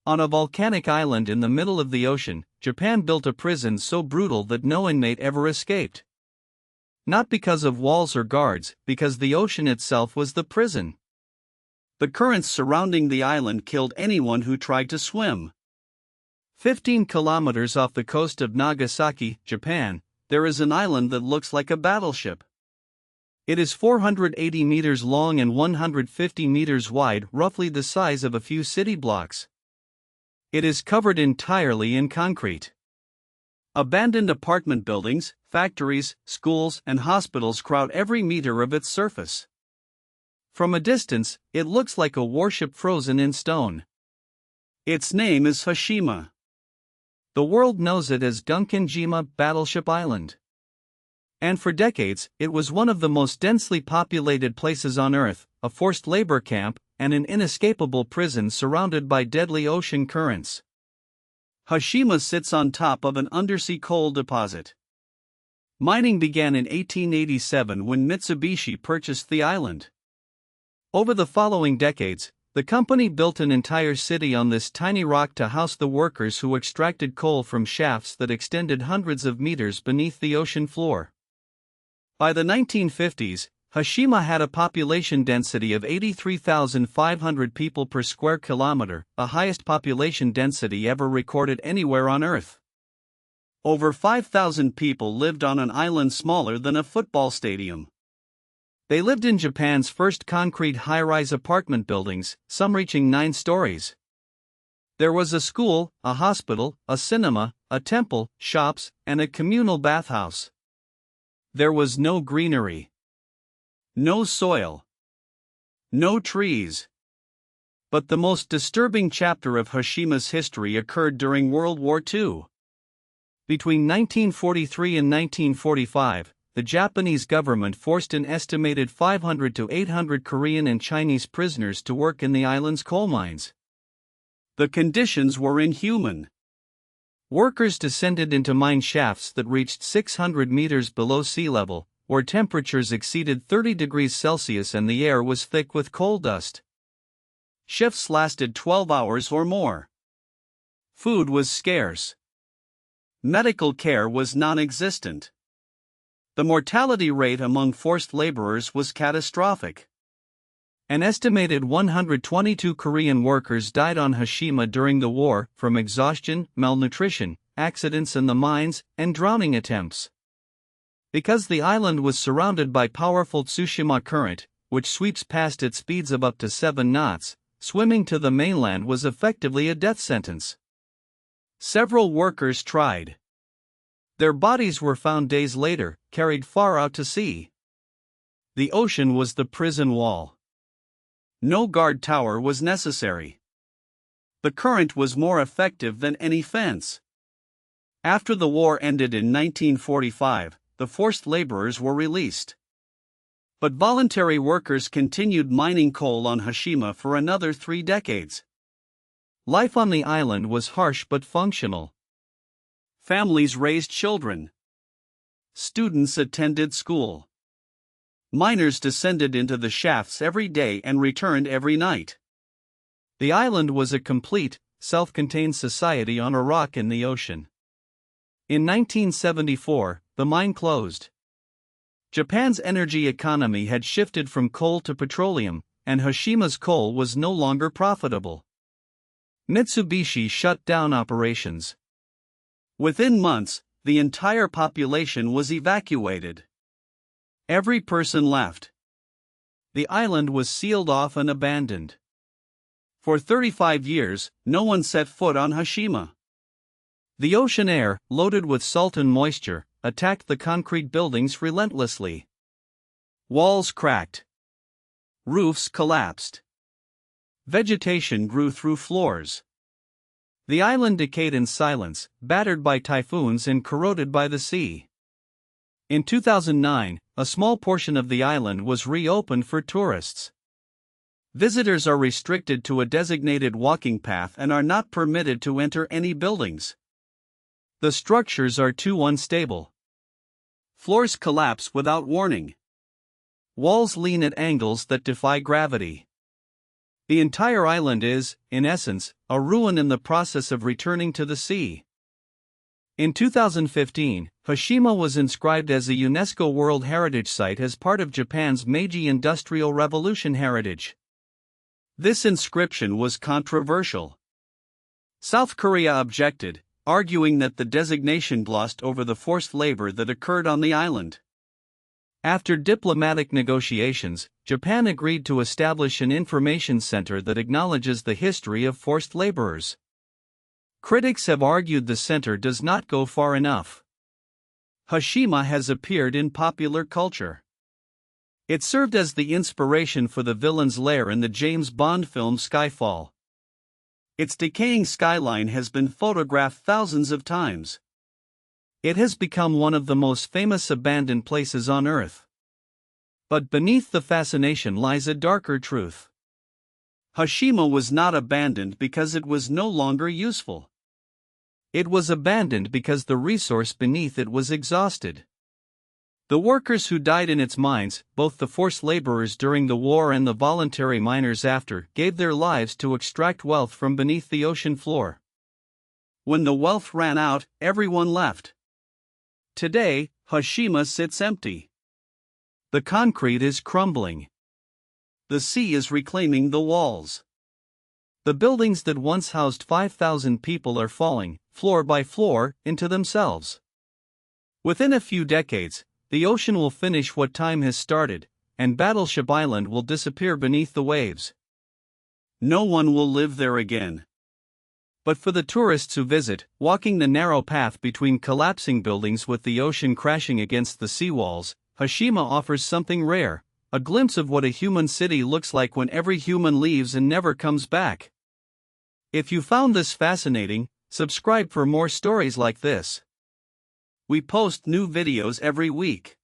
On a volcanic island in the middle of the ocean, Japan built a prison so brutal that no inmate ever escaped. Not because of walls or guards, because the ocean itself was the prison. The currents surrounding the island killed anyone who tried to swim. 15 kilometers off the coast of Nagasaki, Japan, there is an island that looks like a battleship. It is 480 meters long and 150 meters wide, roughly the size of a few city blocks. It is covered entirely in concrete. Abandoned apartment buildings, factories, schools, and hospitals crowd every meter of its surface. From a distance, it looks like a warship frozen in stone. Its name is Hashima. The world knows it as Gunkanjima Battleship Island. And for decades, it was one of the most densely populated places on Earth, a forced labor camp, and an inescapable prison surrounded by deadly ocean currents. Hashima sits on top of an undersea coal deposit. Mining began in 1887 when Mitsubishi purchased the island. Over the following decades, the company built an entire city on this tiny rock to house the workers who extracted coal from shafts that extended hundreds of meters beneath the ocean floor. By the 1950s, Hashima had a population density of 83,500 people per square kilometer, the highest population density ever recorded anywhere on Earth. Over 5,000 people lived on an island smaller than a football stadium. They lived in Japan's first concrete high-rise apartment buildings, some reaching 9 stories. There was a school, a hospital, a cinema, a temple, shops, and a communal bathhouse. There was no greenery. No soil. No trees. But the most disturbing chapter of Hashima's history occurred during World War II. Between 1943 and 1945, the Japanese government forced an estimated 500 to 800 Korean and Chinese prisoners to work in the island's coal mines. The conditions were inhuman. Workers descended into mine shafts that reached 600 meters below sea level, where temperatures exceeded 30 degrees Celsius and the air was thick with coal dust. Shifts lasted 12 hours or more. Food was scarce. Medical care was non-existent. The mortality rate among forced laborers was catastrophic. An estimated 122 Korean workers died on Hashima during the war from exhaustion, malnutrition, accidents in the mines, and drowning attempts. Because the island was surrounded by powerful Tsushima Current, which sweeps past at speeds of up to 7 knots, swimming to the mainland was effectively a death sentence. Several workers tried. Their bodies were found days later, carried far out to sea. The ocean was the prison wall. No guard tower was necessary. The current was more effective than any fence. After the war ended in 1945, the forced laborers were released. But voluntary workers continued mining coal on Hashima for another 3 decades. Life on the island was harsh but functional. Families raised children. Students attended school. Miners descended into the shafts every day and returned every night. The island was a complete, self-contained society on a rock in the ocean. In 1974, the mine closed. Japan's energy economy had shifted from coal to petroleum, and Hashima's coal was no longer profitable. Mitsubishi shut down operations. Within months, the entire population was evacuated. Every person left. The island was sealed off and abandoned. For 35 years, no one set foot on Hashima. The ocean air, loaded with salt and moisture, attacked the concrete buildings relentlessly. Walls cracked. Roofs collapsed. Vegetation grew through floors. The island decayed in silence, battered by typhoons and corroded by the sea. In 2009, a small portion of the island was reopened for tourists. Visitors are restricted to a designated walking path and are not permitted to enter any buildings. The structures are too unstable. Floors collapse without warning. Walls lean at angles that defy gravity. The entire island is, in essence, a ruin in the process of returning to the sea. In 2015, Fushima was inscribed as a UNESCO World Heritage Site as part of Japan's Meiji Industrial Revolution heritage. This inscription was controversial. South Korea objected, arguing that the designation glossed over the forced labor that occurred on the island. After diplomatic negotiations, Japan agreed to establish an information center that acknowledges the history of forced laborers. Critics have argued the center does not go far enough. Fushima has appeared in popular culture. It served as the inspiration for the villain's lair in the James Bond film Skyfall. Its decaying skyline has been photographed thousands of times. It has become one of the most famous abandoned places on Earth. But beneath the fascination lies a darker truth. Fushima was not abandoned because it was no longer useful. It was abandoned because the resource beneath it was exhausted. The workers who died in its mines, both the forced laborers during the war and the voluntary miners after, gave their lives to extract wealth from beneath the ocean floor. When the wealth ran out, everyone left. Today, Fushima sits empty. The concrete is crumbling. The sea is reclaiming the walls. The buildings that once housed 5,000 people are falling, floor by floor, into themselves. Within a few decades, the ocean will finish what time has started, and Battleship Island will disappear beneath the waves. No one will live there again. But for the tourists who visit, walking the narrow path between collapsing buildings with the ocean crashing against the seawalls, Fushima offers something rare, a glimpse of what a human city looks like when every human leaves and never comes back. If you found this fascinating, subscribe for more stories like this. We post new videos every week.